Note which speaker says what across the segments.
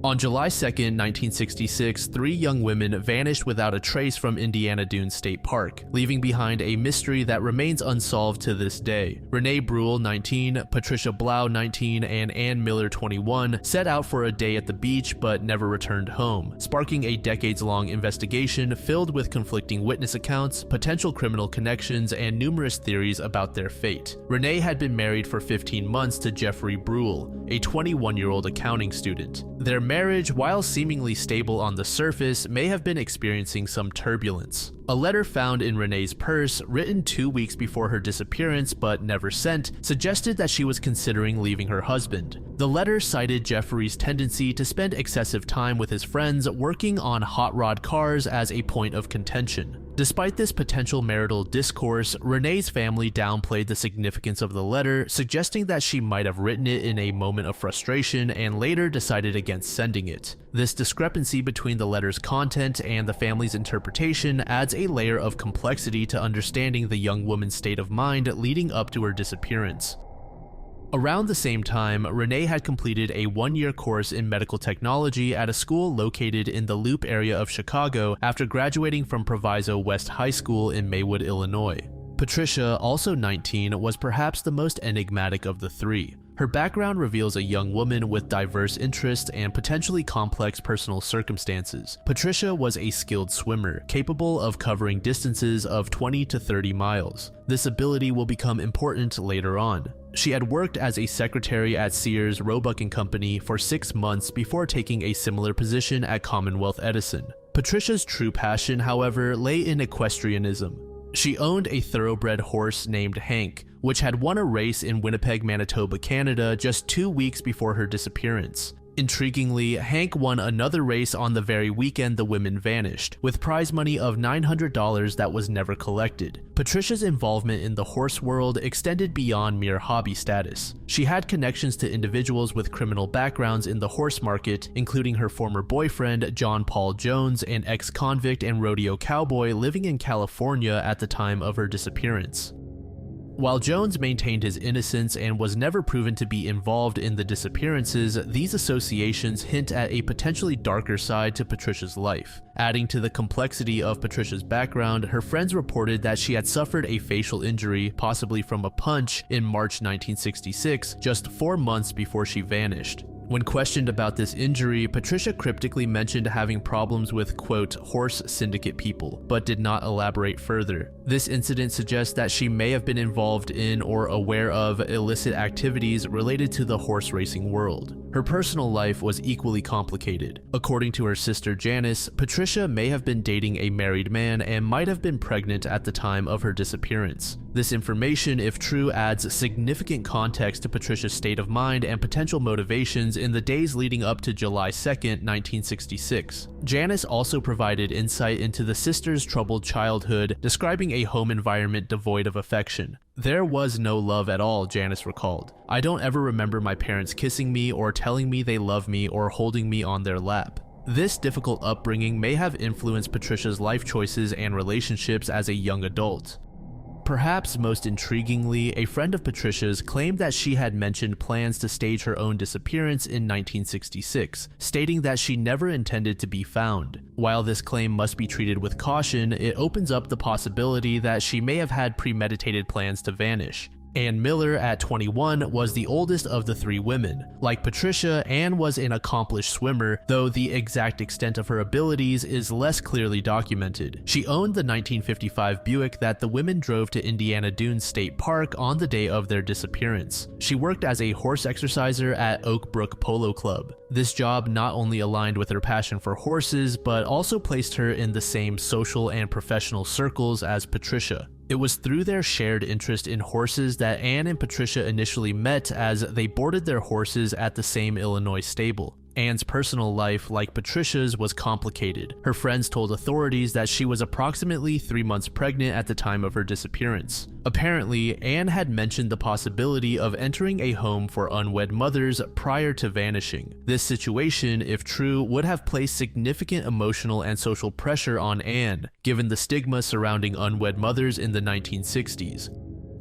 Speaker 1: On July 2, 1966, 3 young women vanished without a trace from Indiana Dunes State Park, leaving behind a mystery that remains unsolved to this day. Renee Bruhl, 19, Patricia Blau, 19, and Ann Miller, 21, set out for a day at the beach but never returned home, sparking a decades-long investigation filled with conflicting witness accounts, potential criminal connections, and numerous theories about their fate. Renee had been married for 15 months to Jeffrey Bruhl, a 21-year-old accounting student. Their marriage, while seemingly stable on the surface, may have been experiencing some turbulence. A letter found in Renee's purse, written 2 weeks before her disappearance but never sent, suggested that she was considering leaving her husband. The letter cited Jeffrey's tendency to spend excessive time with his friends working on hot rod cars as a point of contention. Despite this potential marital discourse, Renee's family downplayed the significance of the letter, suggesting that she might have written it in a moment of frustration and later decided against sending it. This discrepancy between the letter's content and the family's interpretation adds a layer of complexity to understanding the young woman's state of mind leading up to her disappearance. Around the same time, Renee had completed a 1-year course in medical technology at a school located in the Loop area of Chicago after graduating from Proviso West High School in Maywood, Illinois. Patricia, also 19, was perhaps the most enigmatic of the 3. Her background reveals a young woman with diverse interests and potentially complex personal circumstances. Patricia was a skilled swimmer, capable of covering distances of 20 to 30 miles. This ability will become important later on. She had worked as a secretary at Sears, Roebuck & Company for 6 months before taking a similar position at Commonwealth Edison. Patricia's true passion, however, lay in equestrianism. She owned a thoroughbred horse named Hank, which had won a race in Winnipeg, Manitoba, Canada just 2 weeks before her disappearance. Intriguingly, Hank won another race on the very weekend the women vanished, with prize money of $900 that was never collected. Patricia's involvement in the horse world extended beyond mere hobby status. She had connections to individuals with criminal backgrounds in the horse market, including her former boyfriend, John Paul Jones, an ex-convict and rodeo cowboy living in California at the time of her disappearance. While Jones maintained his innocence and was never proven to be involved in the disappearances, these associations hint at a potentially darker side to Patricia's life. Adding to the complexity of Patricia's background, her friends reported that she had suffered a facial injury, possibly from a punch, in March 1966, just 4 months before she vanished. When questioned about this injury, Patricia cryptically mentioned having problems with, quote, horse syndicate people, but did not elaborate further. This incident suggests that she may have been involved in or aware of illicit activities related to the horse racing world. Her personal life was equally complicated. According to her sister Janice, Patricia may have been dating a married man and might have been pregnant at the time of her disappearance. This information, if true, adds significant context to Patricia's state of mind and potential motivations in the days leading up to July 2, 1966. Janice also provided insight into the sisters' troubled childhood, describing a home environment devoid of affection. "There was no love at all," Janice recalled. "I don't ever remember my parents kissing me or telling me they love me or holding me on their lap." This difficult upbringing may have influenced Patricia's life choices and relationships as a young adult. Perhaps most intriguingly, a friend of Patricia's claimed that she had mentioned plans to stage her own disappearance in 1966, stating that she never intended to be found. While this claim must be treated with caution, it opens up the possibility that she may have had premeditated plans to vanish. Ann Miller, at 21, was the oldest of the 3 women. Like Patricia, Ann was an accomplished swimmer, though the exact extent of her abilities is less clearly documented. She owned the 1955 Buick that the women drove to Indiana Dunes State Park on the day of their disappearance. She worked as a horse exerciser at Oak Brook Polo Club. This job not only aligned with her passion for horses, but also placed her in the same social and professional circles as Patricia. It was through their shared interest in horses that Ann and Patricia initially met as they boarded their horses at the same Illinois stable. Anne's personal life, like Patricia's, was complicated. Her friends told authorities that she was approximately 3 months pregnant at the time of her disappearance. Apparently, Anne had mentioned the possibility of entering a home for unwed mothers prior to vanishing. This situation, if true, would have placed significant emotional and social pressure on Anne, given the stigma surrounding unwed mothers in the 1960s.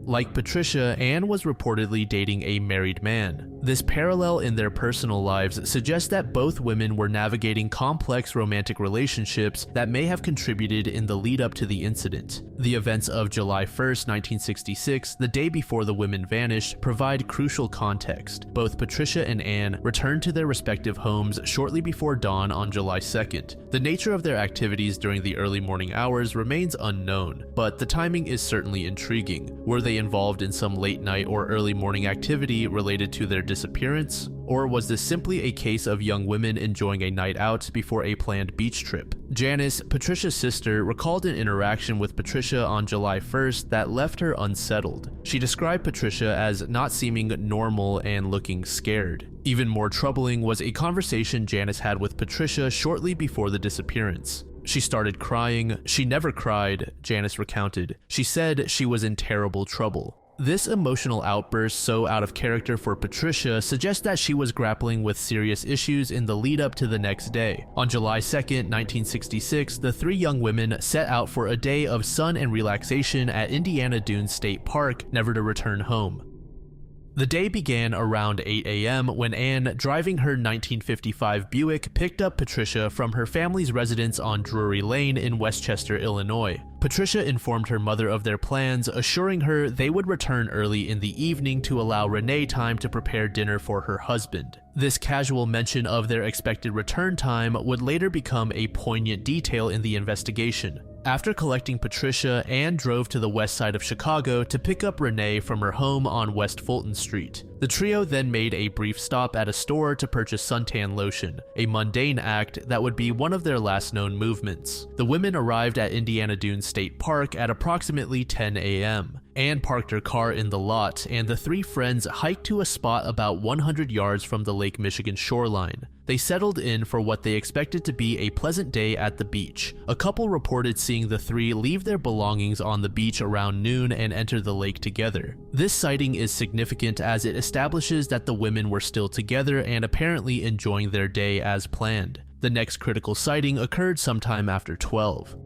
Speaker 1: Like Patricia, Anne was reportedly dating a married man. This parallel in their personal lives suggests that both women were navigating complex romantic relationships that may have contributed in the lead up to the incident. The events of July 1st, 1966, the day before the women vanished, provide crucial context. Both Patricia and Anne returned to their respective homes shortly before dawn on July 2nd. The nature of their activities during the early morning hours remains unknown, but the timing is certainly intriguing. Were they involved in some late night or early morning activity related to their disappearance? Or was this simply a case of young women enjoying a night out before a planned beach trip? Janice, Patricia's sister, recalled an interaction with Patricia on July 1st that left her unsettled. She described Patricia as not seeming normal and looking scared. Even more troubling was a conversation Janice had with Patricia shortly before the disappearance. She started crying. She never cried, Janice recounted. She said she was in terrible trouble. This emotional outburst, so out of character for Patricia, suggests that she was grappling with serious issues in the lead up to the next day. On July 2nd, 1966, the three young women set out for a day of sun and relaxation at Indiana Dunes State Park, never to return home. The day began around 8 a.m. when Anne, driving her 1955 Buick, picked up Patricia from her family's residence on Drury Lane in Westchester, Illinois. Patricia informed her mother of their plans, assuring her they would return early in the evening to allow Renee time to prepare dinner for her husband. This casual mention of their expected return time would later become a poignant detail in the investigation. After collecting Patricia, Anne drove to the west side of Chicago to pick up Renee from her home on West Fulton Street. The trio then made a brief stop at a store to purchase suntan lotion, a mundane act that would be one of their last known movements. The women arrived at Indiana Dunes State Park at approximately 10 a.m. Anne parked her car in the lot, and the three friends hiked to a spot about 100 yards from the Lake Michigan shoreline. They settled in for what they expected to be a pleasant day at the beach. A couple reported seeing the three leave their belongings on the beach around noon and enter the lake together. This sighting is significant as it establishes that the women were still together and apparently enjoying their day as planned. The next critical sighting occurred sometime after 12.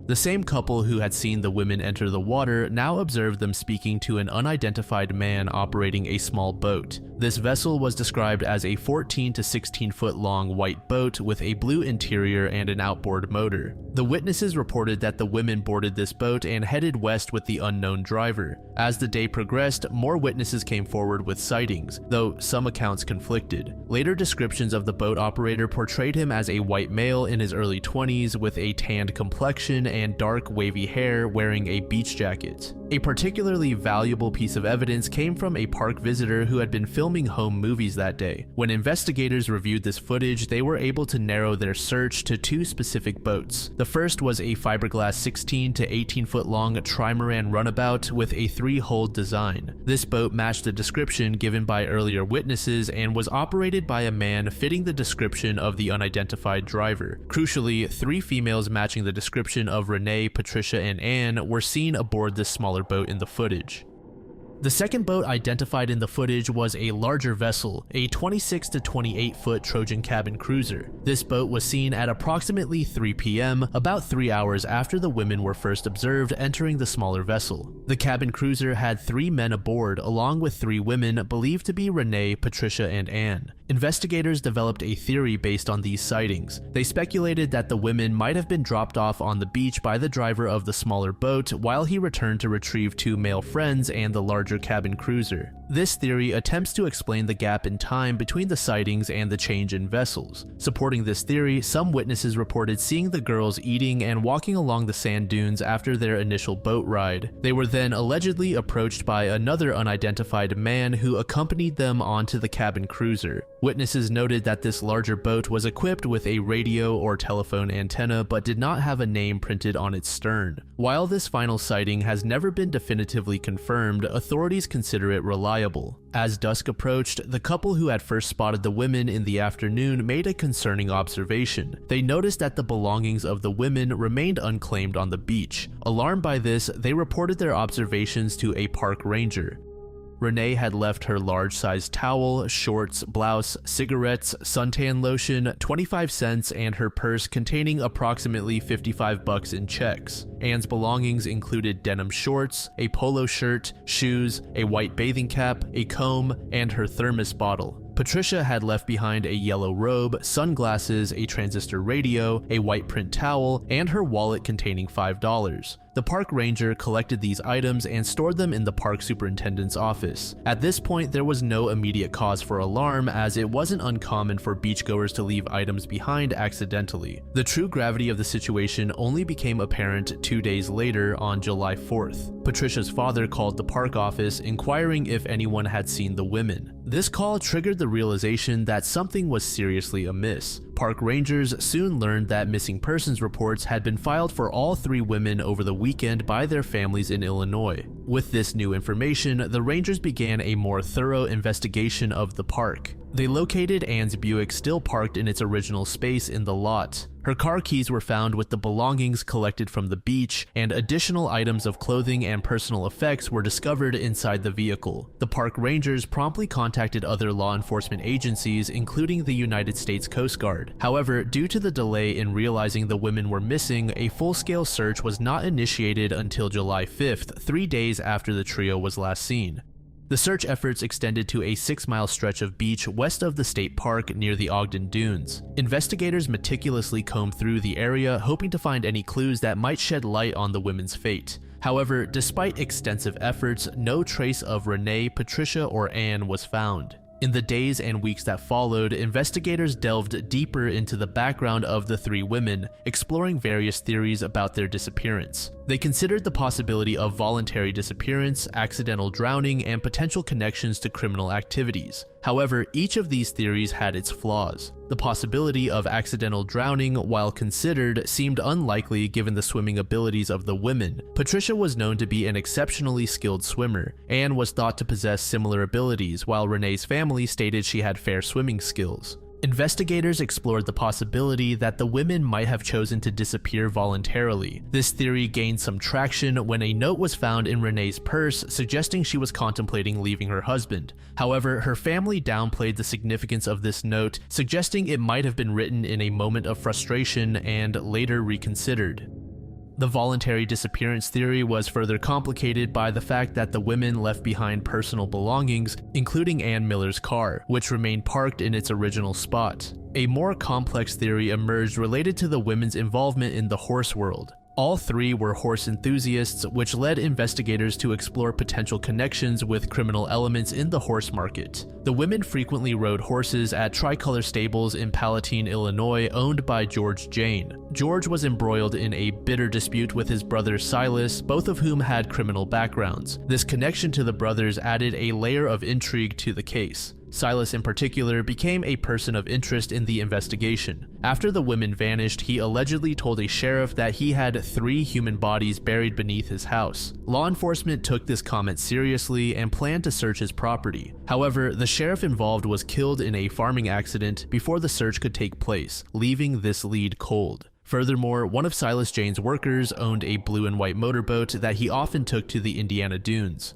Speaker 1: The same couple who had seen the women enter the water now observed them speaking to an unidentified man operating a small boat. This vessel was described as a 14 to 16 foot long white boat with a blue interior and an outboard motor. The witnesses reported that the women boarded this boat and headed west with the unknown driver. As the day progressed, more witnesses came forward with sightings, though some accounts conflicted. Later descriptions of the boat operator portrayed him as a white male in his early 20s with a tanned complexion and dark wavy hair, wearing a beach jacket. A particularly valuable piece of evidence came from a park visitor who had been filming home movies that day. When investigators reviewed this footage, they were able to narrow their search to two specific boats. The first was a fiberglass 16 to 18 foot long trimaran runabout with a 3-hulled design. This boat matched the description given by earlier witnesses and was operated by a man fitting the description of the unidentified driver. Crucially, 3 females matching the description of Renee, Patricia, and Anne were seen aboard this smaller boat in the footage. The second boat identified in the footage was a larger vessel, a 26 to 28 foot Trojan cabin cruiser. This boat was seen at approximately 3 p.m., about 3 hours after the women were first observed entering the smaller vessel. The cabin cruiser had 3 men aboard, along with 3 women believed to be Renee, Patricia, and Anne. Investigators developed a theory based on these sightings. They speculated that the women might have been dropped off on the beach by the driver of the smaller boat while he returned to retrieve 2 male friends and the larger cabin cruiser. This theory attempts to explain the gap in time between the sightings and the change in vessels. Supporting this theory, some witnesses reported seeing the girls eating and walking along the sand dunes after their initial boat ride. They were then allegedly approached by another unidentified man who accompanied them onto the cabin cruiser. Witnesses noted that this larger boat was equipped with a radio or telephone antenna but did not have a name printed on its stern. While this final sighting has never been definitively confirmed, authorities authorities consider it reliable. As dusk approached, the couple who had first spotted the women in the afternoon made a concerning observation. They noticed that the belongings of the women remained unclaimed on the beach. Alarmed by this, they reported their observations to a park ranger. Renee had left her large-sized towel, shorts, blouse, cigarettes, suntan lotion, 25 cents, and her purse containing approximately $55 in checks. Anne's belongings included denim shorts, a polo shirt, shoes, a white bathing cap, a comb, and her thermos bottle. Patricia had left behind a yellow robe, sunglasses, a transistor radio, a white print towel, and her wallet containing $5. The park ranger collected these items and stored them in the park superintendent's office. At this point, there was no immediate cause for alarm, as it wasn't uncommon for beachgoers to leave items behind accidentally. The true gravity of the situation only became apparent 2 days later on July 4th. Patricia's father called the park office inquiring if anyone had seen the women. This call triggered the realization that something was seriously amiss. Park rangers soon learned that missing persons reports had been filed for all 3 women over the weekend by their families in Illinois. With this new information, the rangers began a more thorough investigation of the park. They located Anne's Buick still parked in its original space in the lot. Her car keys were found with the belongings collected from the beach, and additional items of clothing and personal effects were discovered inside the vehicle. The park rangers promptly contacted other law enforcement agencies, including the United States Coast Guard. However, due to the delay in realizing the women were missing, a full-scale search was not initiated until July 5th, 3 days after the trio was last seen. The search efforts extended to a 6-mile stretch of beach west of the state park near the Ogden Dunes. Investigators meticulously combed through the area, hoping to find any clues that might shed light on the women's fate. However, despite extensive efforts, no trace of Renee, Patricia, or Anne was found. In the days and weeks that followed, investigators delved deeper into the background of the 3 women, exploring various theories about their disappearance. They considered the possibility of voluntary disappearance, accidental drowning, and potential connections to criminal activities. However, each of these theories had its flaws. The possibility of accidental drowning, while considered, seemed unlikely given the swimming abilities of the women. Patricia was known to be an exceptionally skilled swimmer. Anne was thought to possess similar abilities, while Renee's family stated she had fair swimming skills. Investigators explored the possibility that the women might have chosen to disappear voluntarily. This theory gained some traction when a note was found in Renee's purse suggesting she was contemplating leaving her husband. However, her family downplayed the significance of this note, suggesting it might have been written in a moment of frustration and later reconsidered. The voluntary disappearance theory was further complicated by the fact that the women left behind personal belongings, including Ann Miller's car, which remained parked in its original spot. A more complex theory emerged related to the women's involvement in the horse world. All 3 were horse enthusiasts, which led investigators to explore potential connections with criminal elements in the horse market. The women frequently rode horses at Tricolor Stables in Palatine, Illinois, owned by George Jane. George was embroiled in a bitter dispute with his brother Silas, both of whom had criminal backgrounds. This connection to the brothers added a layer of intrigue to the case. Silas in particular became a person of interest in the investigation. After the women vanished, he allegedly told a sheriff that he had 3 human bodies buried beneath his house. Law enforcement took this comment seriously and planned to search his property. However, the sheriff involved was killed in a farming accident before the search could take place, leaving this lead cold. Furthermore, one of Silas Jane's workers owned a blue and white motorboat that he often took to the Indiana Dunes.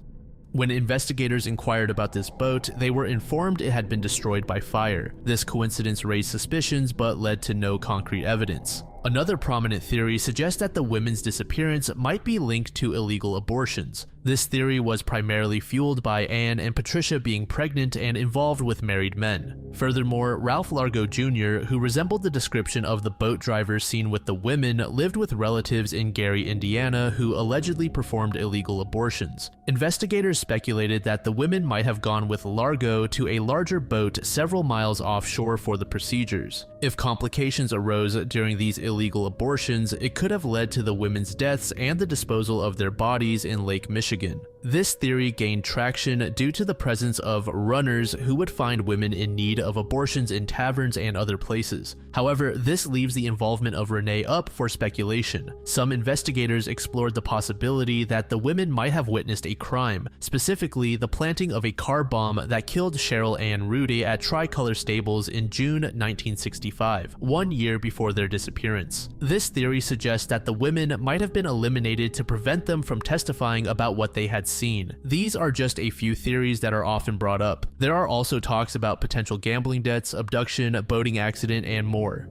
Speaker 1: When investigators inquired about this boat, they were informed it had been destroyed by fire. This coincidence raised suspicions but led to no concrete evidence. Another prominent theory suggests that the women's disappearance might be linked to illegal abortions. This theory was primarily fueled by Anne and Patricia being pregnant and involved with married men. Furthermore, Ralph Largo Jr., who resembled the description of the boat driver seen with the women, lived with relatives in Gary, Indiana, who allegedly performed illegal abortions. Investigators speculated that the women might have gone with Largo to a larger boat several miles offshore for the procedures. If complications arose during these illegal abortions, it could have led to the women's deaths and the disposal of their bodies in Lake Michigan. Michigan. This theory gained traction due to the presence of runners who would find women in need of abortions in taverns and other places. However, this leaves the involvement of Renee up for speculation. Some investigators explored the possibility that the women might have witnessed a crime, specifically the planting of a car bomb that killed Cheryl Ann Rudy at Tricolor Stables in June 1965, 1 year before their disappearance. This theory suggests that the women might have been eliminated to prevent them from testifying about what they had seen. These are just a few theories that are often brought up. There are also talks about potential gambling debts, abduction, boating accident, and more.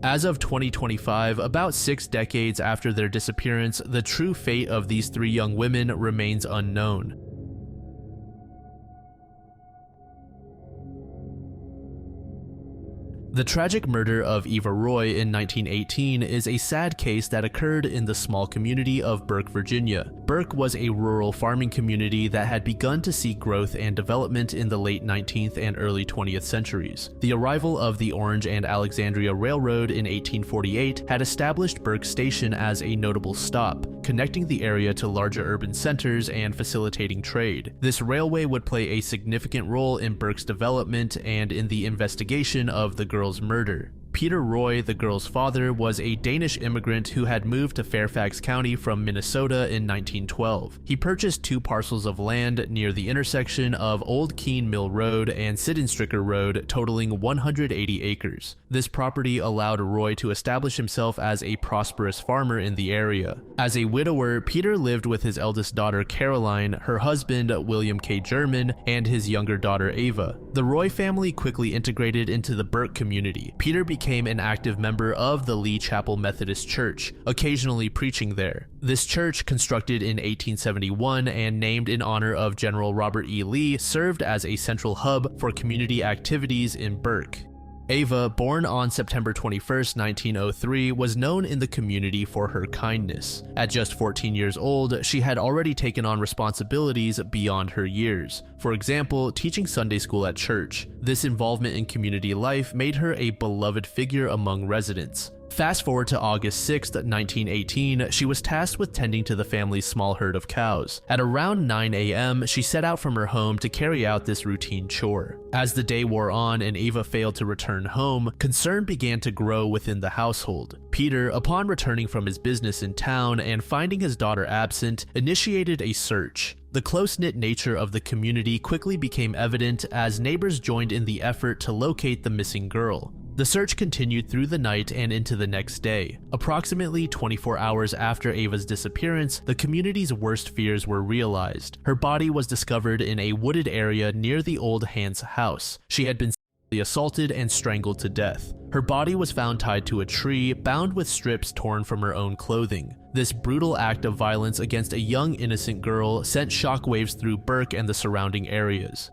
Speaker 1: As of 2025, about 6 decades after their disappearance, the true fate of these 3 young women remains unknown. The tragic murder of Eva Roy in 1918 is a sad case that occurred in the small community of Burke, Virginia. Burke was a rural farming community that had begun to see growth and development in the late 19th and early 20th centuries. The arrival of the Orange and Alexandria Railroad in 1848 had established Burke Station as a notable stop, connecting the area to larger urban centers and facilitating trade. This railway would play a significant role in Burke's development and in the investigation of the girl's murder. Peter Roy, the girl's father, was a Danish immigrant who had moved to Fairfax County from Minnesota in 1912. He purchased 2 parcels of land near the intersection of Old Keene Mill Road and Sidenstricker Road, totaling 180 acres. This property allowed Roy to establish himself as a prosperous farmer in the area. As a widower, Peter lived with his eldest daughter Caroline, her husband William K. German, and his younger daughter Ava. The Roy family quickly integrated into the Burke community. Peter became an active member of the Lee Chapel Methodist Church, occasionally preaching there. This church, constructed in 1871 and named in honor of General Robert E. Lee, served as a central hub for community activities in Burke. Ava, born on September 21, 1903, was known in the community for her kindness. At just 14 years old, she had already taken on responsibilities beyond her years. For example, teaching Sunday school at church. This involvement in community life made her a beloved figure among residents. Fast forward to August 6, 1918, she was tasked with tending to the family's small herd of cows. At around 9 a.m., she set out from her home to carry out this routine chore. As the day wore on and Ava failed to return home, concern began to grow within the household. Peter, upon returning from his business in town and finding his daughter absent, initiated a search. The close-knit nature of the community quickly became evident as neighbors joined in the effort to locate the missing girl. The search continued through the night and into the next day. Approximately 24 hours after Ava's disappearance, the community's worst fears were realized. Her body was discovered in a wooded area near the old Hans house. She had been sexually assaulted and strangled to death. Her body was found tied to a tree, bound with strips torn from her own clothing. This brutal act of violence against a young innocent girl sent shockwaves through Burke and the surrounding areas.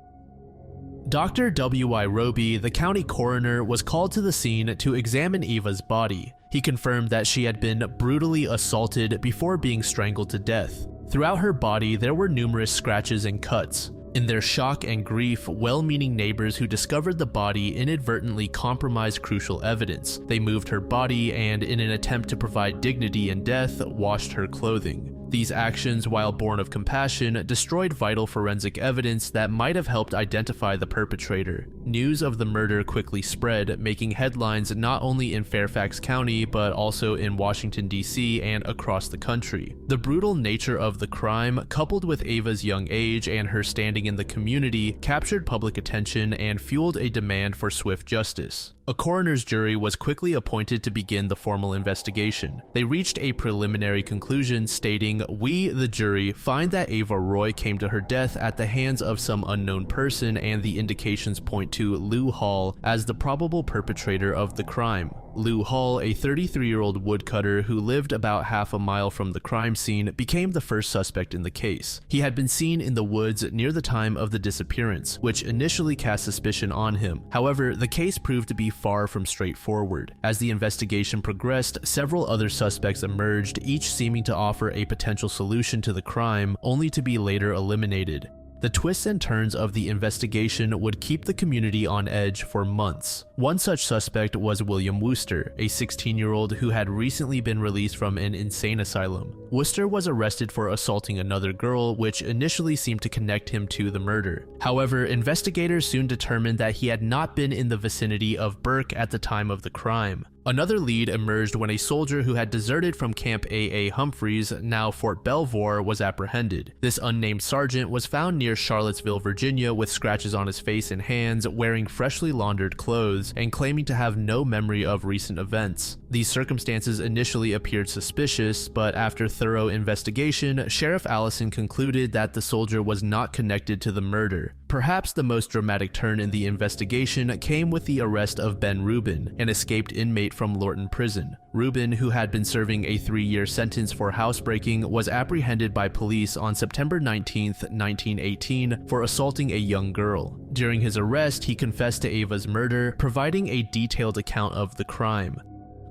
Speaker 1: Dr. W.I. Roby, the county coroner, was called to the scene to examine Eva's body. He confirmed that she had been brutally assaulted before being strangled to death. Throughout her body, there were numerous scratches and cuts. In their shock and grief, well-meaning neighbors who discovered the body inadvertently compromised crucial evidence. They moved her body and, in an attempt to provide dignity in death, washed her clothing. These actions, while born of compassion, destroyed vital forensic evidence that might have helped identify the perpetrator. News of the murder quickly spread, making headlines not only in Fairfax County but also in Washington, D.C. and across the country. The brutal nature of the crime, coupled with Ava's young age and her standing in the community, captured public attention and fueled a demand for swift justice. A coroner's jury was quickly appointed to begin the formal investigation. They reached a preliminary conclusion stating, "We, the jury, find that Eva Roy came to her death at the hands of some unknown person, and the indications point to Lou Hall as the probable perpetrator of the crime." Lou Hall, a 33-year-old woodcutter who lived about half a mile from the crime scene, became the first suspect in the case. He had been seen in the woods near the time of the disappearance, which initially cast suspicion on him. However, the case proved to be far from straightforward. As the investigation progressed, several other suspects emerged, each seeming to offer a potential solution to the crime, only to be later eliminated. The twists and turns of the investigation would keep the community on edge for months. One such suspect was William Wooster, a 16-year-old who had recently been released from an insane asylum. Wooster was arrested for assaulting another girl, which initially seemed to connect him to the murder. However, investigators soon determined that he had not been in the vicinity of Burke at the time of the crime. Another lead emerged when a soldier who had deserted from Camp A.A. Humphreys, now Fort Belvoir, was apprehended. This unnamed sergeant was found near Charlottesville, Virginia, with scratches on his face and hands, wearing freshly laundered clothes, and claiming to have no memory of recent events. These circumstances initially appeared suspicious, but after thorough investigation, Sheriff Allison concluded that the soldier was not connected to the murder. Perhaps the most dramatic turn in the investigation came with the arrest of Ben Rubin, an escaped inmate from Lorton Prison. Rubin, who had been serving a 3-year sentence for housebreaking, was apprehended by police on September 19, 1918, for assaulting a young girl. During his arrest, he confessed to Eva's murder, providing a detailed account of the crime.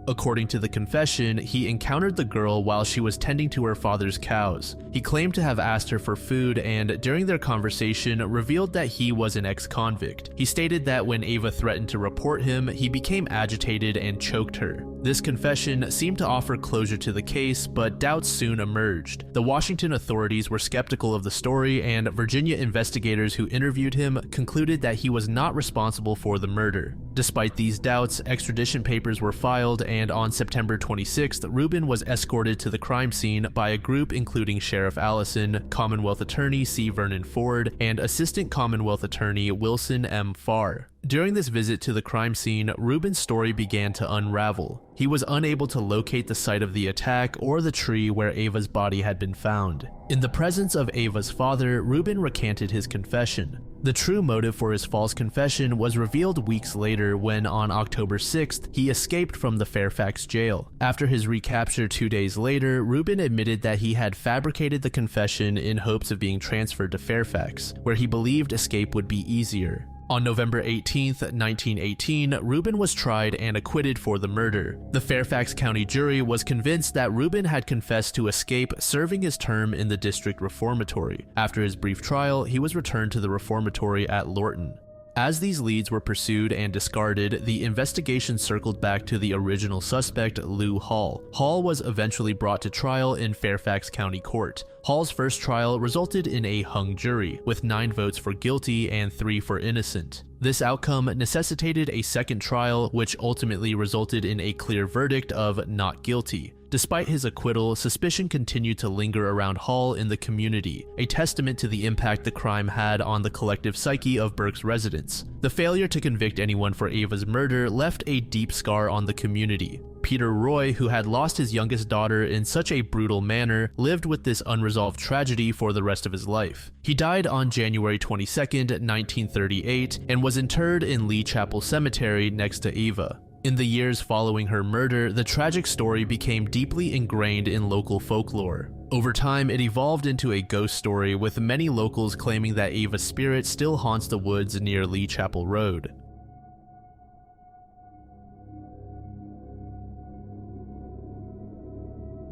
Speaker 1: According to the confession, he encountered the girl while she was tending to her father's cows. He claimed to have asked her for food and, during their conversation, revealed that he was an ex-convict. He stated that when Eva threatened to report him, he became agitated and choked her. This confession seemed to offer closure to the case, but doubts soon emerged. The Washington authorities were skeptical of the story, and Virginia investigators who interviewed him concluded that he was not responsible for the murder. Despite these doubts, extradition papers were filed, and on September 26th, Rubin was escorted to the crime scene by a group including Sheriff Allison, Commonwealth Attorney C. Vernon Ford, and Assistant Commonwealth Attorney Wilson M. Farr. During this visit to the crime scene, Rubin's story began to unravel. He was unable to locate the site of the attack or the tree where Eva's body had been found. In the presence of Eva's father, Rubin recanted his confession. The true motive for his false confession was revealed weeks later when, on October 6th, he escaped from the Fairfax jail. After his recapture 2 days later, Rubin admitted that he had fabricated the confession in hopes of being transferred to Fairfax, where he believed escape would be easier. On November 18, 1918, Rubin was tried and acquitted for the murder. The Fairfax County jury was convinced that Rubin had confessed to escape serving his term in the district reformatory. After his brief trial, he was returned to the reformatory at Lorton. As these leads were pursued and discarded, the investigation circled back to the original suspect, Lou Hall. Hall was eventually brought to trial in Fairfax County Court. Hall's first trial resulted in a hung jury, with 9 votes for guilty and 3 for innocent. This outcome necessitated a second trial, which ultimately resulted in a clear verdict of not guilty. Despite his acquittal, suspicion continued to linger around Hall in the community, a testament to the impact the crime had on the collective psyche of Burke's residents. The failure to convict anyone for Eva's murder left a deep scar on the community. Peter Roy, who had lost his youngest daughter in such a brutal manner, lived with this unresolved tragedy for the rest of his life. He died on January 22, 1938, and was interred in Lee Chapel Cemetery next to Eva. In the years following her murder, the tragic story became deeply ingrained in local folklore. Over time, it evolved into a ghost story, with many locals claiming that Eva's spirit still haunts the woods near Lee Chapel Road.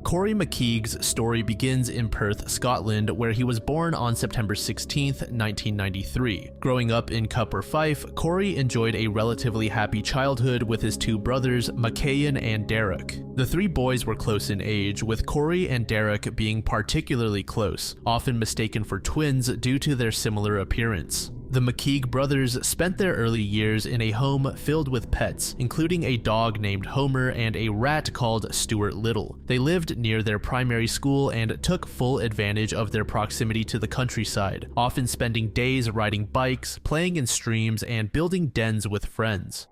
Speaker 1: Corrie McKeague's story begins in Perth, Scotland, where he was born on September 16, 1993. Growing up in Cupar Fife, Corrie enjoyed a relatively happy childhood with his 2 brothers, Macahan and Derek. The 3 boys were close in age, with Corrie and Derek being particularly close, often mistaken for twins due to their similar appearance. The McKeague brothers spent their early years in a home filled with pets, including a dog named Homer and a rat called Stuart Little. They lived near their primary school and took full advantage of their proximity to the countryside, often spending days riding bikes, playing in streams, and building dens with friends.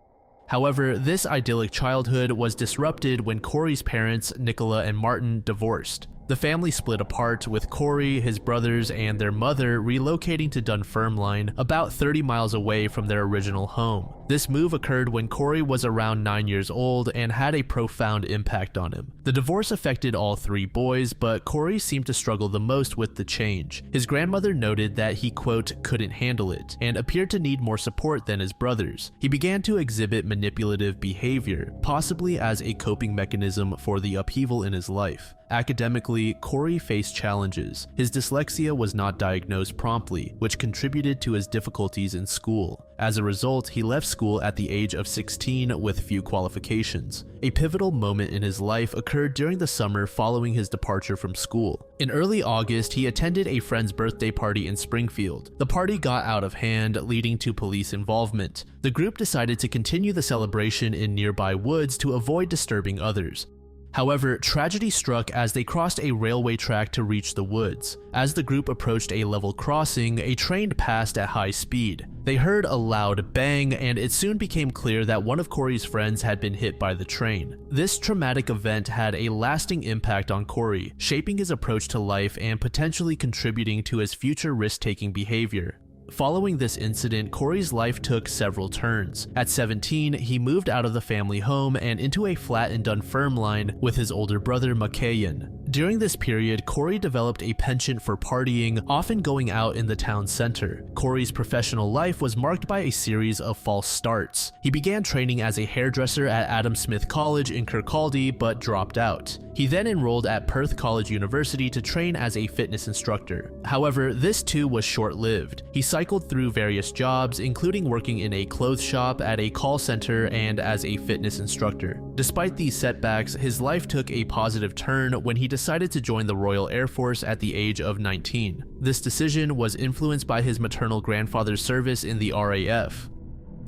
Speaker 1: However, this idyllic childhood was disrupted when Corrie's parents, Nicola and Martin, divorced. The family split apart, with Corrie, his brothers, and their mother relocating to Dunfermline, about 30 miles away from their original home. This move occurred when Corrie was around 9 years old and had a profound impact on him. The divorce affected all 3 boys, but Corrie seemed to struggle the most with the change. His grandmother noted that he, quote, couldn't handle it, and appeared to need more support than his brothers. He began to exhibit manipulative behavior, possibly as a coping mechanism for the upheaval in his life. Academically, Corrie faced challenges. His dyslexia was not diagnosed promptly, which contributed to his difficulties in school. As a result, he left school at the age of 16 with few qualifications. A pivotal moment in his life occurred during the summer following his departure from school. In early August, he attended a friend's birthday party in Springfield. The party got out of hand, leading to police involvement. The group decided to continue the celebration in nearby woods to avoid disturbing others. However, tragedy struck as they crossed a railway track to reach the woods. As the group approached a level crossing, a train passed at high speed. They heard a loud bang, and it soon became clear that one of Corrie's friends had been hit by the train. This traumatic event had a lasting impact on Corrie, shaping his approach to life and potentially contributing to his future risk-taking behavior. Following this incident, Corrie's life took several turns. At 17, he moved out of the family home and into a flat in Dunfermline with his older brother Macahan. During this period, Corrie developed a penchant for partying, often going out in the town center. Corrie's professional life was marked by a series of false starts. He began training as a hairdresser at Adam Smith College in Kirkcaldy, but dropped out. He then enrolled at Perth College University to train as a fitness instructor. However, this too was short-lived. He cycled through various jobs, including working in a clothes shop, at a call center, and as a fitness instructor. Despite these setbacks, his life took a positive turn when he decided to join the Royal Air Force at the age of 19. This decision was influenced by his maternal grandfather's service in the RAF.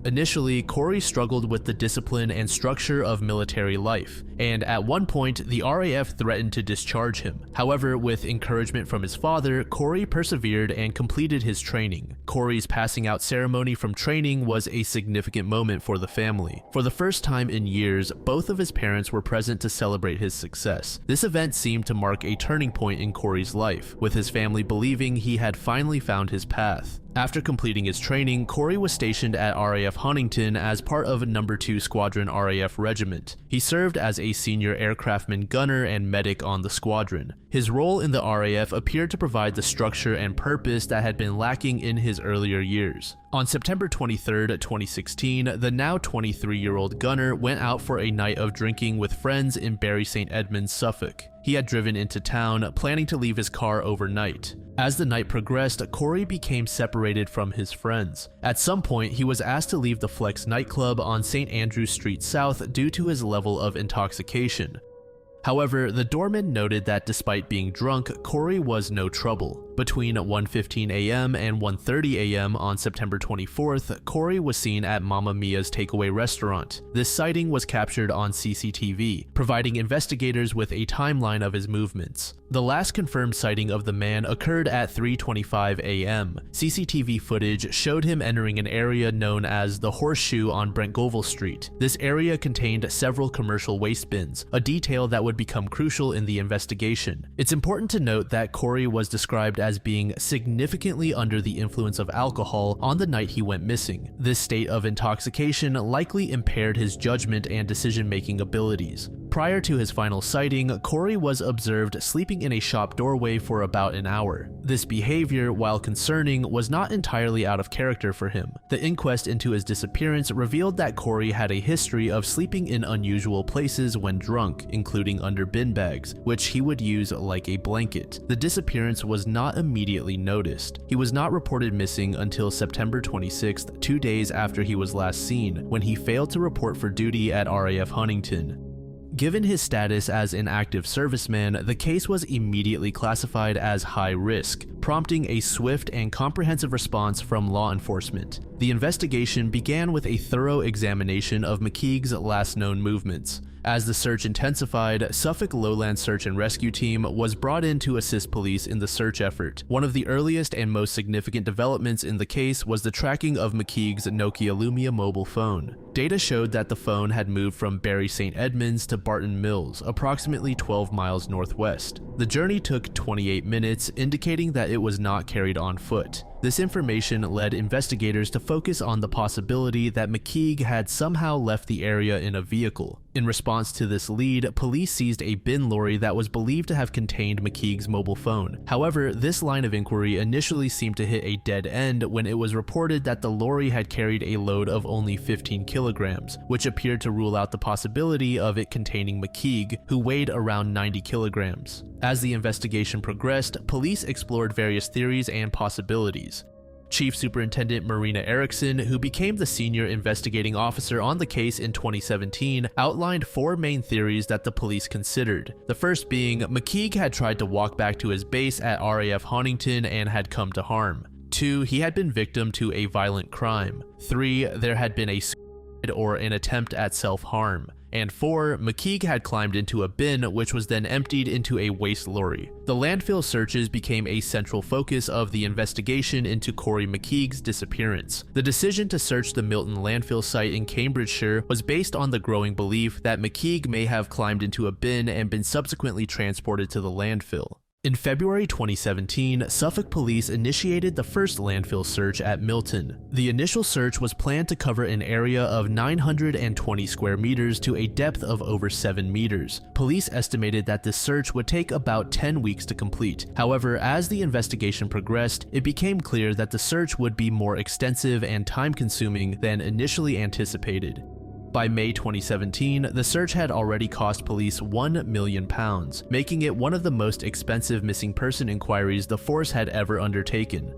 Speaker 1: Initially, Corrie struggled with the discipline and structure of military life, and at one point, the RAF threatened to discharge him. However, with encouragement from his father, Corrie persevered and completed his training. Corrie's passing out ceremony from training was a significant moment for the family. For the first time in years, both of his parents were present to celebrate his success. This event seemed to mark a turning point in Corrie's life, with his family believing he had finally found his path. After completing his training, Corrie was stationed at RAF Huntington as part of No. 2 Squadron RAF Regiment. He served as a senior aircraftman gunner and medic on the squadron. His role in the RAF appeared to provide the structure and purpose that had been lacking in his earlier years. On September 23, 2016, the now 23-year-old gunner went out for a night of drinking with friends in Bury St. Edmunds, Suffolk. He had driven into town, planning to leave his car overnight. As the night progressed, Corrie became separated from his friends. At some point, he was asked to leave the Flex nightclub on St. Andrew Street South due to his level of intoxication. However, the doorman noted that despite being drunk, Corrie was no trouble. Between 1:15 a.m. and 1:30 a.m. on September 24th, Corrie was seen at Mamma Mia's takeaway restaurant. This sighting was captured on CCTV, providing investigators with a timeline of his movements. The last confirmed sighting of the man occurred at 3:25 a.m. CCTV footage showed him entering an area known as the Horseshoe on Brentgoval Street. This area contained several commercial waste bins, a detail that would become crucial in the investigation. It's important to note that Corrie was described as being significantly under the influence of alcohol on the night he went missing. This state of intoxication likely impaired his judgment and decision-making abilities. Prior to his final sighting, Corrie was observed sleeping in a shop doorway for about an hour. This behavior, while concerning, was not entirely out of character for him. The inquest into his disappearance revealed that Corrie had a history of sleeping in unusual places when drunk, including under bin bags, which he would use like a blanket. The disappearance was not immediately noticed. He was not reported missing until September 26th, 2 days after he was last seen, when he failed to report for duty at RAF Huntington. Given his status as an active serviceman, the case was immediately classified as high risk, prompting a swift and comprehensive response from law enforcement. The investigation began with a thorough examination of McKeague's last known movements. As the search intensified, Suffolk Lowland Search and Rescue Team was brought in to assist police in the search effort. One of the earliest and most significant developments in the case was the tracking of McKeague's Nokia Lumia mobile phone. Data showed that the phone had moved from Bury St. Edmunds to Barton Mills, approximately 12 miles northwest. The journey took 28 minutes, indicating that it was not carried on foot. This information led investigators to focus on the possibility that McKeague had somehow left the area in a vehicle. In response to this lead, police seized a bin lorry that was believed to have contained McKeague's mobile phone. However, this line of inquiry initially seemed to hit a dead end when it was reported that the lorry had carried a load of only 15 kilograms, which appeared to rule out the possibility of it containing McKeague, who weighed around 90 kilograms. As the investigation progressed, police explored various theories and possibilities. Chief Superintendent Marina Erickson, who became the senior investigating officer on the case in 2017, outlined 4 main theories that the police considered. The first being, McKeague had tried to walk back to his base at RAF Huntington and had come to harm. 2. He had been victim to a violent crime. 3. There had been a suicide or an attempt at self-harm. And 4. McKeague had climbed into a bin which was then emptied into a waste lorry. The landfill searches became a central focus of the investigation into Corrie McKeague's disappearance. The decision to search the Milton landfill site in Cambridgeshire was based on the growing belief that McKeague may have climbed into a bin and been subsequently transported to the landfill. In February 2017, Suffolk police initiated the first landfill search at Milton. The initial search was planned to cover an area of 920 square meters to a depth of over 7 meters. Police estimated that this search would take about 10 weeks to complete. However, as the investigation progressed, it became clear that the search would be more extensive and time-consuming than initially anticipated. By May 2017, the search had already cost police £1 million, making it one of the most expensive missing person inquiries the force had ever undertaken.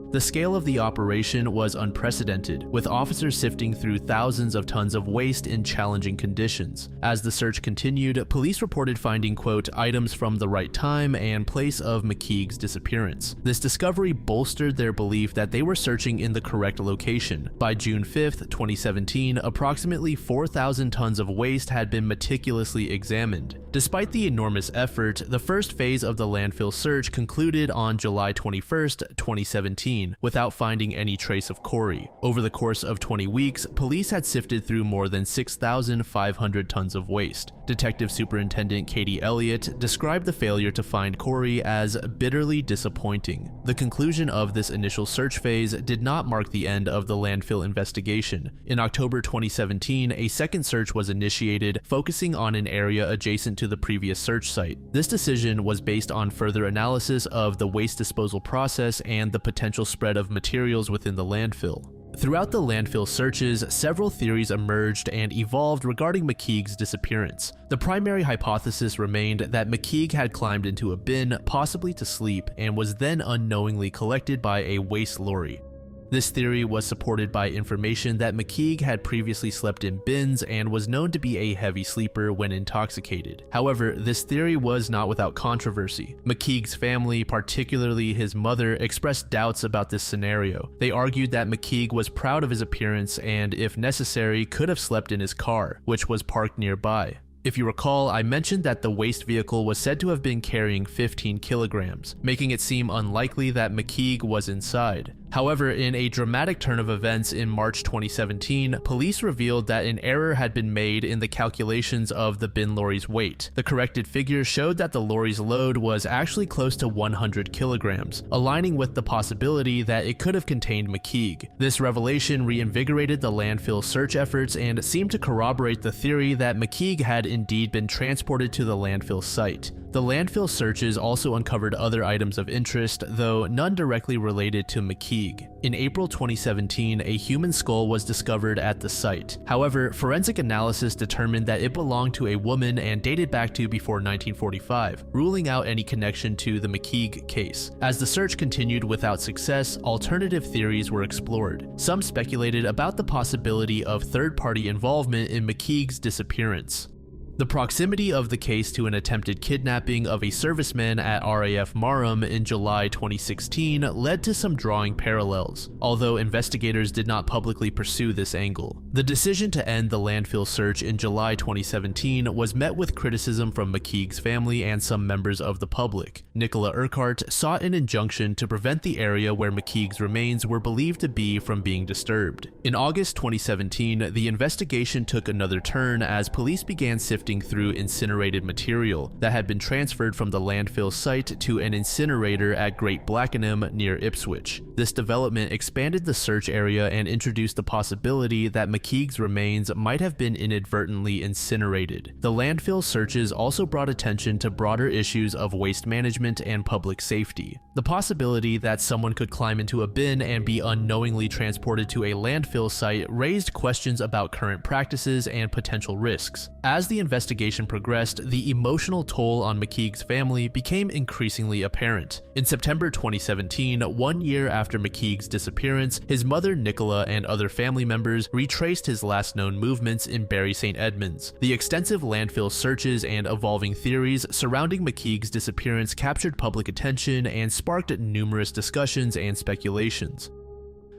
Speaker 1: The scale of the operation was unprecedented, with officers sifting through thousands of tons of waste in challenging conditions. As the search continued, police reported finding, quote, items from the right time and place of McKeague's disappearance. This discovery bolstered their belief that they were searching in the correct location. By June 5th, 2017, approximately 4,000 tons of waste had been meticulously examined. Despite the enormous effort, the first phase of the landfill search concluded on July 21st, 2017. Without finding any trace of Corrie. Over the course of 20 weeks, police had sifted through more than 6,500 tons of waste. Detective Superintendent Katie Elliott described the failure to find Corrie as bitterly disappointing. The conclusion of this initial search phase did not mark the end of the landfill investigation. In October 2017, a second search was initiated, focusing on an area adjacent to the previous search site. This decision was based on further analysis of the waste disposal process and the potential spread of materials within the landfill. Throughout the landfill searches, several theories emerged and evolved regarding McKeague's disappearance. The primary hypothesis remained that McKeague had climbed into a bin, possibly to sleep, and was then unknowingly collected by a waste lorry. This theory was supported by information that McKeague had previously slept in bins and was known to be a heavy sleeper when intoxicated. However, this theory was not without controversy. McKeague's family, particularly his mother, expressed doubts about this scenario. They argued that McKeague was proud of his appearance and, if necessary, could have slept in his car, which was parked nearby. If you recall, I mentioned that the waste vehicle was said to have been carrying 15 kilograms, making it seem unlikely that McKeague was inside. However, in a dramatic turn of events in March 2017, police revealed that an error had been made in the calculations of the bin lorry's weight. The corrected figure showed that the lorry's load was actually close to 100 kilograms, aligning with the possibility that it could have contained McKeague. This revelation reinvigorated the landfill search efforts and seemed to corroborate the theory that McKeague had indeed been transported to the landfill site. The landfill searches also uncovered other items of interest, though none directly related to McKeague. In April 2017, a human skull was discovered at the site. However, forensic analysis determined that it belonged to a woman and dated back to before 1945, ruling out any connection to the McKeague case. As the search continued without success, alternative theories were explored. Some speculated about the possibility of third-party involvement in McKeague's disappearance. The proximity of the case to an attempted kidnapping of a serviceman at RAF Marham in July 2016 led to some drawing parallels, although investigators did not publicly pursue this angle. The decision to end the landfill search in July 2017 was met with criticism from McKeague's family and some members of the public. Nicola Urquhart sought an injunction to prevent the area where McKeague's remains were believed to be from being disturbed. In August 2017, the investigation took another turn as police began sifting sifting through incinerated material that had been transferred from the landfill site to an incinerator at Great Blackenham near Ipswich. This development expanded the search area and introduced the possibility that McKeague's remains might have been inadvertently incinerated. The landfill searches also brought attention to broader issues of waste management and public safety. The possibility that someone could climb into a bin and be unknowingly transported to a landfill site raised questions about current practices and potential risks. As the investigation progressed, the emotional toll on McKeague's family became increasingly apparent. In September 2017, 1 year after McKeague's disappearance, his mother Nicola and other family members retraced his last known movements in Bury St. Edmunds. The extensive landfill searches and evolving theories surrounding McKeague's disappearance captured public attention and sparked numerous discussions and speculations.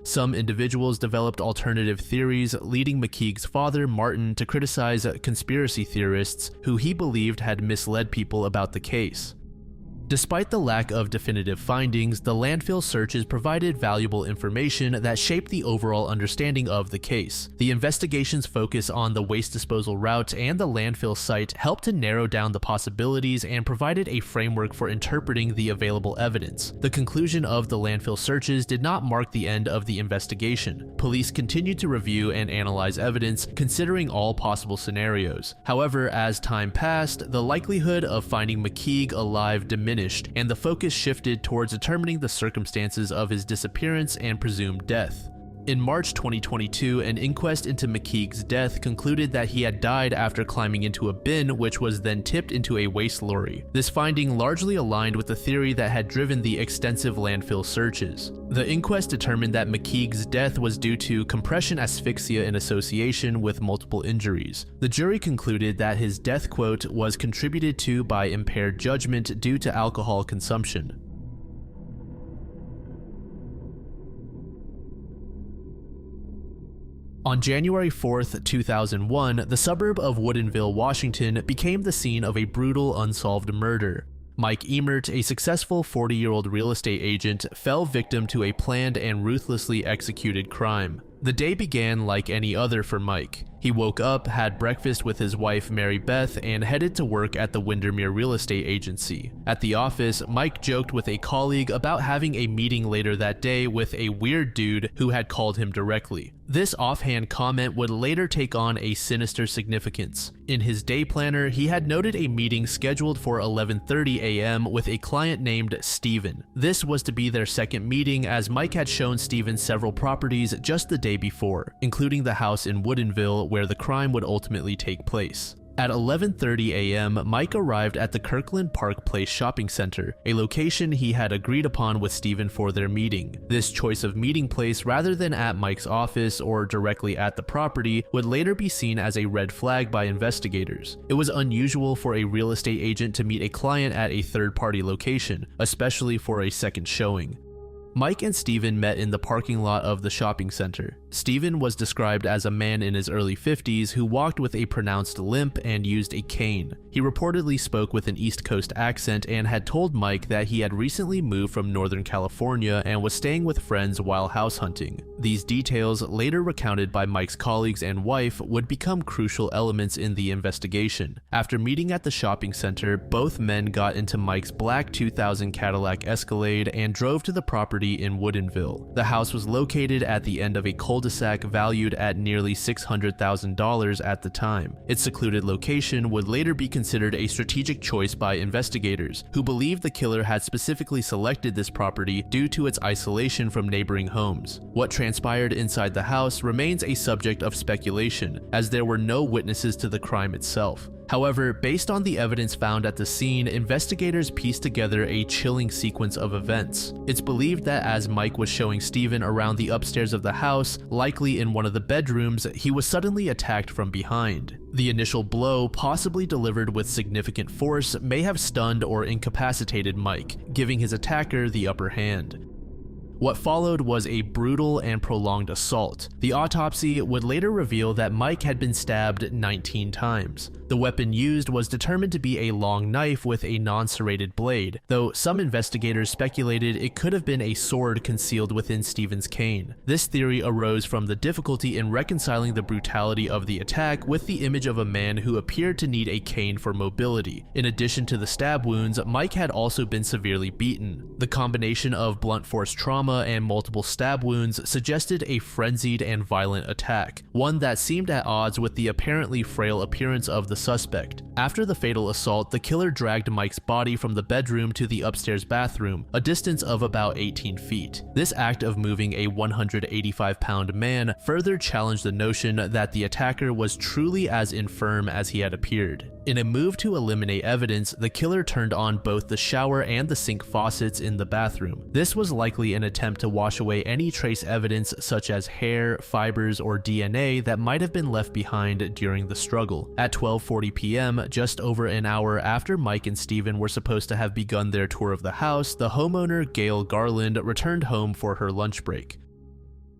Speaker 1: Some individuals developed alternative theories, leading McKeague's father, Martin, to criticize conspiracy theorists who he believed had misled people about the case. Despite the lack of definitive findings, the landfill searches provided valuable information that shaped the overall understanding of the case. The investigation's focus on the waste disposal route and the landfill site helped to narrow down the possibilities and provided a framework for interpreting the available evidence. The conclusion of the landfill searches did not mark the end of the investigation. Police continued to review and analyze evidence, considering all possible scenarios. However, as time passed, the likelihood of finding McKeague alive diminished, and the focus shifted towards determining the circumstances of his disappearance and presumed death. In March 2022, an inquest into McKeague's death concluded that he had died after climbing into a bin, which was then tipped into a waste lorry. This finding largely aligned with the theory that had driven the extensive landfill searches. The inquest determined that McKeague's death was due to compression asphyxia in association with multiple injuries. The jury concluded that his death, quote, was contributed to by impaired judgment due to alcohol consumption. On January 4th, 2001, the suburb of Woodinville, Washington, became the scene of a brutal unsolved murder. Mike Emert, a successful 40-year-old real estate agent, fell victim to a planned and ruthlessly executed crime. The day began like any other for Mike. He woke up, had breakfast with his wife Mary Beth, and headed to work at the Windermere Real Estate Agency. At the office, Mike joked with a colleague about having a meeting later that day with a weird dude who had called him directly. This offhand comment would later take on a sinister significance. In his day planner, he had noted a meeting scheduled for 11:30 a.m. with a client named Steven. This was to be their second meeting, as Mike had shown Steven several properties just the day before, including the house in Woodinville where the crime would ultimately take place. At 11:30 a.m., Mike arrived at the Kirkland Park Place shopping center, a location he had agreed upon with Steven for their meeting. This choice of meeting place rather than at Mike's office or directly at the property would later be seen as a red flag by investigators. It was unusual for a real estate agent to meet a client at a third-party location, especially for a second showing. Mike and Steven met in the parking lot of the shopping center. Steven was described as a man in his early 50s who walked with a pronounced limp and used a cane. He reportedly spoke with an East Coast accent and had told Mike that he had recently moved from Northern California and was staying with friends while house hunting. These details, later recounted by Mike's colleagues and wife, would become crucial elements in the investigation. After meeting at the shopping center, both men got into Mike's black 2000 Cadillac Escalade and drove to the property in Woodinville. The house was located at the end of a cul-de-sac valued at nearly $600,000 at the time. Its secluded location would later be considered a strategic choice by investigators, who believed the killer had specifically selected this property due to its isolation from neighboring homes. What transpired inside the house remains a subject of speculation, as there were no witnesses to the crime itself. However, based on the evidence found at the scene, investigators pieced together a chilling sequence of events. It's believed that as Mike was showing Steven around the upstairs of the house, likely in one of the bedrooms, he was suddenly attacked from behind. The initial blow, possibly delivered with significant force, may have stunned or incapacitated Mike, giving his attacker the upper hand. What followed was a brutal and prolonged assault. The autopsy would later reveal that Mike had been stabbed 19 times. The weapon used was determined to be a long knife with a non-serrated blade, though some investigators speculated it could have been a sword concealed within Stephen's cane. This theory arose from the difficulty in reconciling the brutality of the attack with the image of a man who appeared to need a cane for mobility. In addition to the stab wounds, Mike had also been severely beaten. The combination of blunt force trauma and multiple stab wounds suggested a frenzied and violent attack, one that seemed at odds with the apparently frail appearance of the suspect. After the fatal assault, the killer dragged Mike's body from the bedroom to the upstairs bathroom, a distance of about 18 feet. This act of moving a 185-pound man further challenged the notion that the attacker was truly as infirm as he had appeared. In a move to eliminate evidence, the killer turned on both the shower and the sink faucets in the bathroom. This was likely an attempt to wash away any trace evidence such as hair, fibers, or DNA that might have been left behind during the struggle. At 12:40 p.m., just over an hour after Mike and Stephen were supposed to have begun their tour of the house, the homeowner Gail Garland returned home for her lunch break.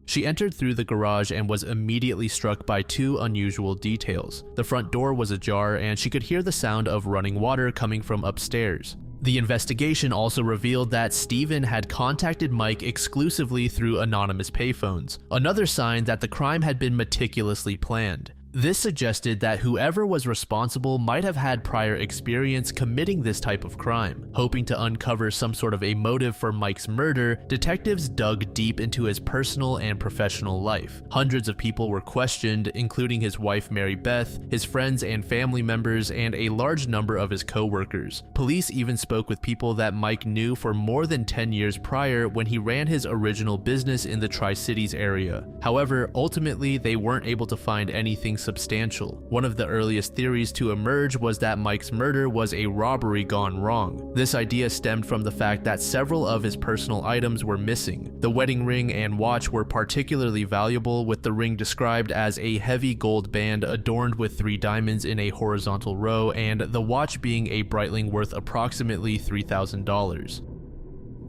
Speaker 1: She entered through the garage and was immediately struck by two unusual details. The front door was ajar and she could hear the sound of running water coming from upstairs. The investigation also revealed that Stephen had contacted Mike exclusively through anonymous payphones, another sign that the crime had been meticulously planned. This suggested that whoever was responsible might have had prior experience committing this type of crime. Hoping to uncover some sort of a motive for Mike's murder, detectives dug deep into his personal and professional life. Hundreds of people were questioned, including his wife Mary Beth, his friends and family members, and a large number of his co-workers. Police even spoke with people that Mike knew for more than 10 years prior when he ran his original business in the Tri-Cities area. However, ultimately they weren't able to find anything substantial. One of the earliest theories to emerge was that Mike's murder was a robbery gone wrong. This idea stemmed from the fact that several of his personal items were missing. The wedding ring and watch were particularly valuable, with the ring described as a heavy gold band adorned with 3 diamonds in a horizontal row, and the watch being a Breitling worth approximately $3,000.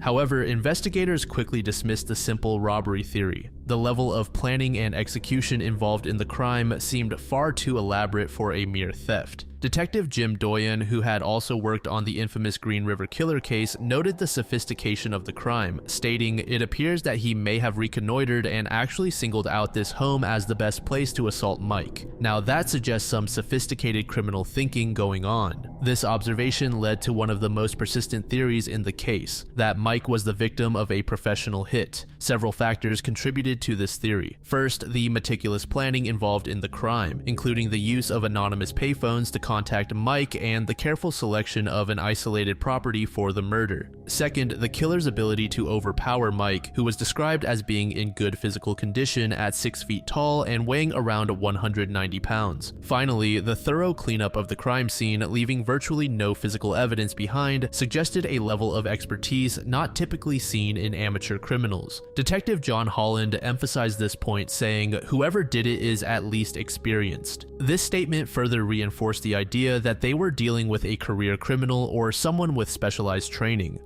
Speaker 1: However, investigators quickly dismissed the simple robbery theory. The level of planning and execution involved in the crime seemed far too elaborate for a mere theft. Detective Jim Doyen, who had also worked on the infamous Green River Killer case, noted the sophistication of the crime, stating, "It appears that he may have reconnoitered and actually singled out this home as the best place to assault Mike." Now that suggests some sophisticated criminal thinking going on. This observation led to one of the most persistent theories in the case, that Mike was the victim of a professional hit. Several factors contributed to this theory. First, the meticulous planning involved in the crime, including the use of anonymous payphones to contact Mike and the careful selection of an isolated property for the murder. Second, the killer's ability to overpower Mike, who was described as being in good physical condition at 6 feet tall and weighing around 190 pounds. Finally, the thorough cleanup of the crime scene, leaving virtually no physical evidence behind, suggested a level of expertise not typically seen in amateur criminals. Detective John Holland emphasized this point, saying, "Whoever did it is at least experienced." This statement further reinforced the idea that they were dealing with a career criminal or someone with specialized training.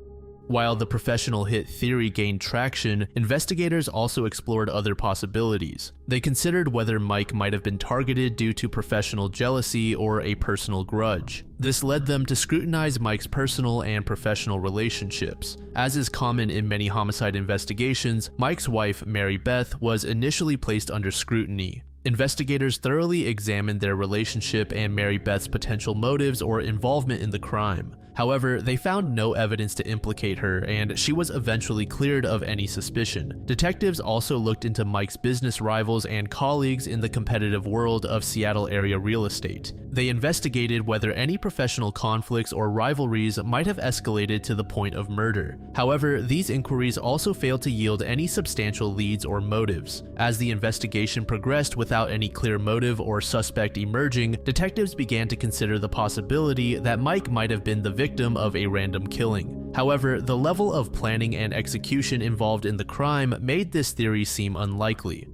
Speaker 1: While the professional hit theory gained traction, investigators also explored other possibilities. They considered whether Mike might have been targeted due to professional jealousy or a personal grudge. This led them to scrutinize Mike's personal and professional relationships. As is common in many homicide investigations, Mike's wife, Mary Beth, was initially placed under scrutiny. Investigators thoroughly examined their relationship and Mary Beth's potential motives or involvement in the crime. However, they found no evidence to implicate her, and she was eventually cleared of any suspicion. Detectives also looked into Mike's business rivals and colleagues in the competitive world of Seattle area real estate. They investigated whether any professional conflicts or rivalries might have escalated to the point of murder. However, these inquiries also failed to yield any substantial leads or motives. As the investigation progressed without any clear motive or suspect emerging, detectives began to consider the possibility that Mike might have been the victim of a random killing. However, the level of planning and execution involved in the crime made this theory seem unlikely.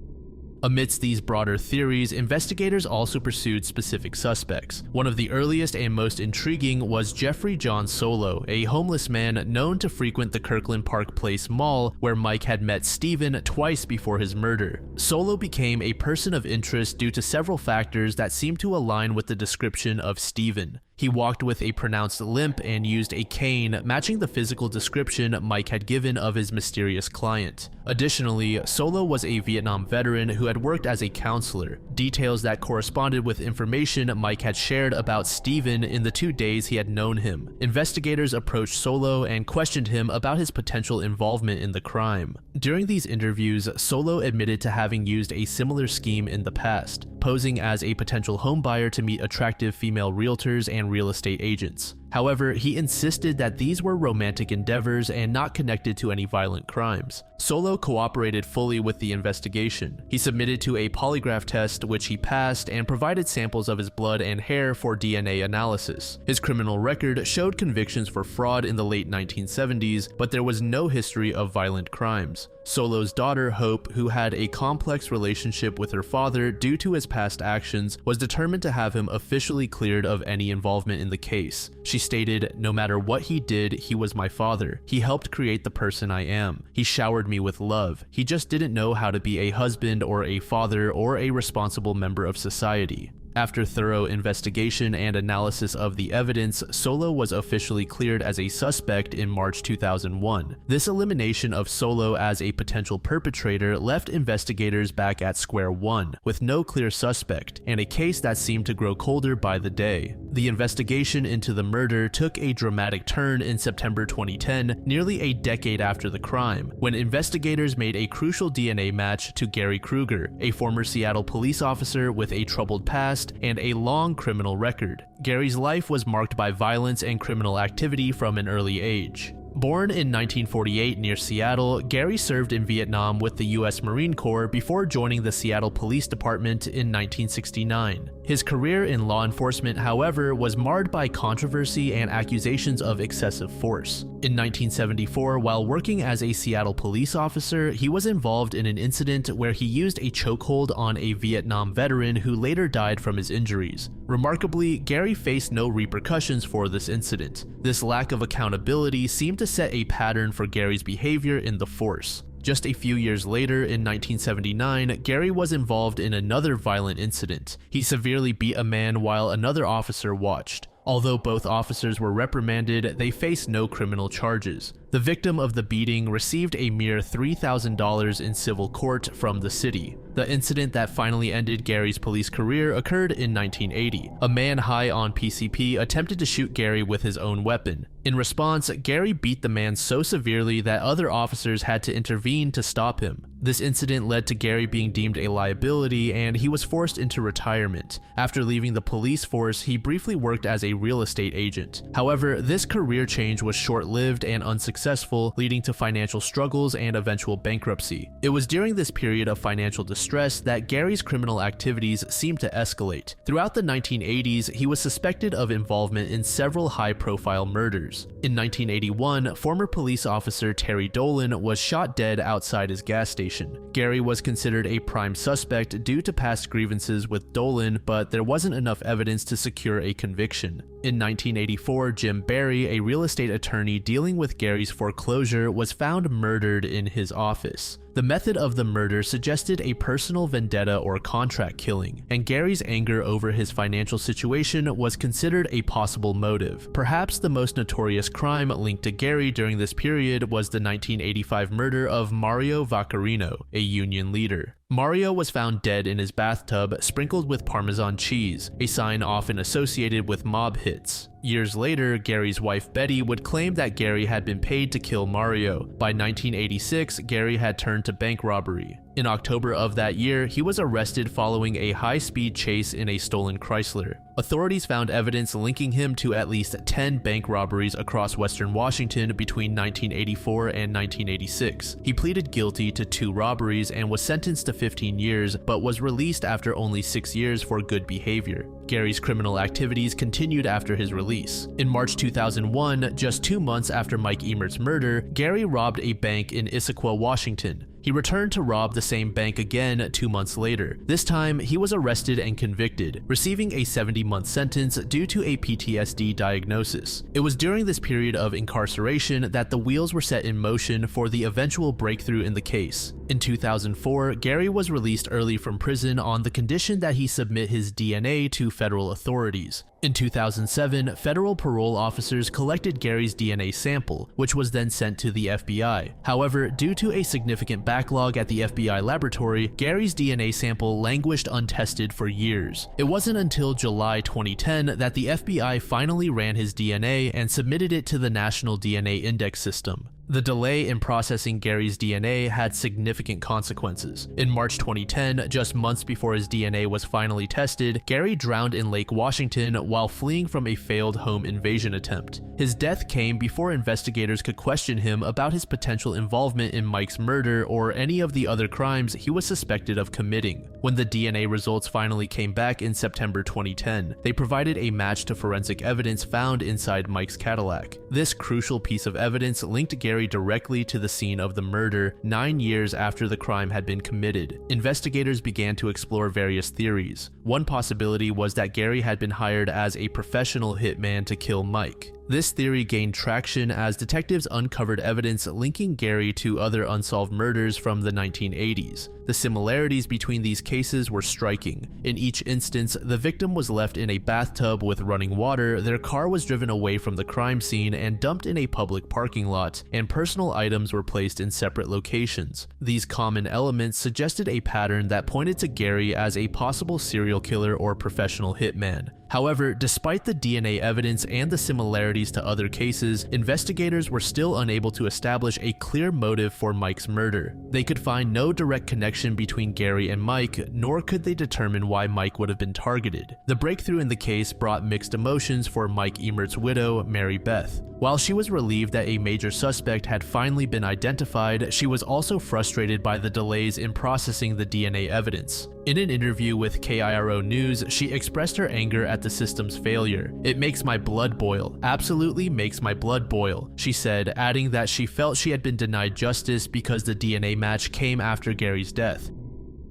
Speaker 1: Amidst these broader theories, investigators also pursued specific suspects. One of the earliest and most intriguing was Jeffrey John Solo, a homeless man known to frequent the Kirkland Park Place Mall, where Mike had met Stephen twice before his murder. Solo became a person of interest due to several factors that seemed to align with the description of Stephen. He walked with a pronounced limp and used a cane, matching the physical description Mike had given of his mysterious client. Additionally, Solo was a Vietnam veteran who had worked as a counselor, details that corresponded with information Mike had shared about Stephen in the 2 days he had known him. Investigators approached Solo and questioned him about his potential involvement in the crime. During these interviews, Solo admitted to having used a similar scheme in the past, posing as a potential homebuyer to meet attractive female realtors and real estate agents. However, he insisted that these were romantic endeavors and not connected to any violent crimes. Solo cooperated fully with the investigation. He submitted to a polygraph test, which he passed, and provided samples of his blood and hair for DNA analysis. His criminal record showed convictions for fraud in the late 1970s, but there was no history of violent crimes. Solo's daughter, Hope, who had a complex relationship with her father due to his past actions, was determined to have him officially cleared of any involvement in the case. She stated, "No matter what he did, he was my father. He helped create the person I am. He showered me with love. He just didn't know how to be a husband or a father or a responsible member of society." After thorough investigation and analysis of the evidence, Solo was officially cleared as a suspect in March 2001. This elimination of Solo as a potential perpetrator left investigators back at square one, with no clear suspect, and a case that seemed to grow colder by the day. The investigation into the murder took a dramatic turn in September 2010, nearly a decade after the crime, when investigators made a crucial DNA match to Gary Kruger, a former Seattle police officer with a troubled past and a long criminal record. Gary's life was marked by violence and criminal activity from an early age. Born in 1948 near Seattle, Gary served in Vietnam with the U.S. Marine Corps before joining the Seattle Police Department in 1969. His career in law enforcement, however, was marred by controversy and accusations of excessive force. In 1974, while working as a Seattle police officer, he was involved in an incident where he used a chokehold on a Vietnam veteran who later died from his injuries. Remarkably, Gary faced no repercussions for this incident. This lack of accountability seemed to set a pattern for Gary's behavior in the force. Just a few years later, in 1979, Gary was involved in another violent incident. He severely beat a man while another officer watched. Although both officers were reprimanded, they faced no criminal charges. The victim of the beating received a mere $3,000 in civil court from the city. The incident that finally ended Gary's police career occurred in 1980. A man high on PCP attempted to shoot Gary with his own weapon. In response, Gary beat the man so severely that other officers had to intervene to stop him. This incident led to Gary being deemed a liability, and he was forced into retirement. After leaving the police force, he briefly worked as a real estate agent. However, this career change was short-lived and unsuccessful, leading to financial struggles and eventual bankruptcy. It was during this period of financial distress that Gary's criminal activities seemed to escalate. Throughout the 1980s, he was suspected of involvement in several high-profile murders. In 1981, former police officer Terry Dolan was shot dead outside his gas station. Gary was considered a prime suspect due to past grievances with Dolan, but there wasn't enough evidence to secure a conviction. In 1984, Jim Barry, a real estate attorney dealing with Gary's foreclosure, was found murdered in his office. The method of the murder suggested a personal vendetta or contract killing, and Gary's anger over his financial situation was considered a possible motive. Perhaps the most notorious crime linked to Gary during this period was the 1985 murder of Mario Vaccarino, a union leader. Mario was found dead in his bathtub, sprinkled with Parmesan cheese, a sign often associated with mob hits. Years later, Gary's wife Betty would claim that Gary had been paid to kill Mario. By 1986, Gary had turned to bank robbery. In October of that year, he was arrested following a high-speed chase in a stolen Chrysler. Authorities found evidence linking him to at least 10 bank robberies across Western Washington between 1984 and 1986. He pleaded guilty to 2 robberies and was sentenced to 15 years, but was released after only 6 years for good behavior. Gary's criminal activities continued after his release. In March 2001, just 2 months after Mike Emert's murder, Gary robbed a bank in Issaquah, Washington. He returned to rob the same bank again 2 months later. This time, he was arrested and convicted, receiving a 70-month sentence due to a PTSD diagnosis. It was during this period of incarceration that the wheels were set in motion for the eventual breakthrough in the case. In 2004, Gary was released early from prison on the condition that he submit his DNA to federal authorities. In 2007, federal parole officers collected Gary's DNA sample, which was then sent to the FBI. However, due to a significant backlog at the FBI laboratory, Gary's DNA sample languished untested for years. It wasn't until July 2010 that the FBI finally ran his DNA and submitted it to the National DNA Index System. The delay in processing Gary's DNA had significant consequences. In March 2010, just months before his DNA was finally tested, Gary drowned in Lake Washington while fleeing from a failed home invasion attempt. His death came before investigators could question him about his potential involvement in Mike's murder or any of the other crimes he was suspected of committing. When the DNA results finally came back in September 2010, they provided a match to forensic evidence found inside Mike's Cadillac. This crucial piece of evidence linked Gary directly to the scene of the murder 9 years after the crime had been committed. Investigators began to explore various theories. One possibility was that Gary had been hired as a professional hitman to kill Mike. This theory gained traction as detectives uncovered evidence linking Gary to other unsolved murders from the 1980s. The similarities between these cases were striking. In each instance, the victim was left in a bathtub with running water, their car was driven away from the crime scene and dumped in a public parking lot, and personal items were placed in separate locations. These common elements suggested a pattern that pointed to Gary as a possible serial killer or professional hitman. However, despite the DNA evidence and the similarities to other cases, investigators were still unable to establish a clear motive for Mike's murder. They could find no direct connection between Gary and Mike, nor could they determine why Mike would have been targeted. The breakthrough in the case brought mixed emotions for Mike Emert's widow, Mary Beth. While she was relieved that a major suspect had finally been identified, she was also frustrated by the delays in processing the DNA evidence. In an interview with KIRO News, she expressed her anger at the system's failure. "It makes my blood boil, absolutely makes my blood boil," she said, adding that she felt she had been denied justice because the DNA match came after Gary's death.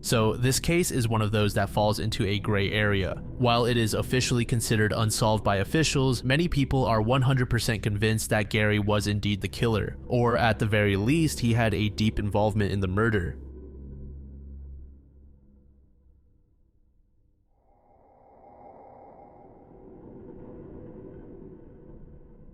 Speaker 1: So this case is one of those that falls into a gray area. While it is officially considered unsolved by officials, many people are 100% convinced that Gary was indeed the killer, or at the very least he had a deep involvement in the murder.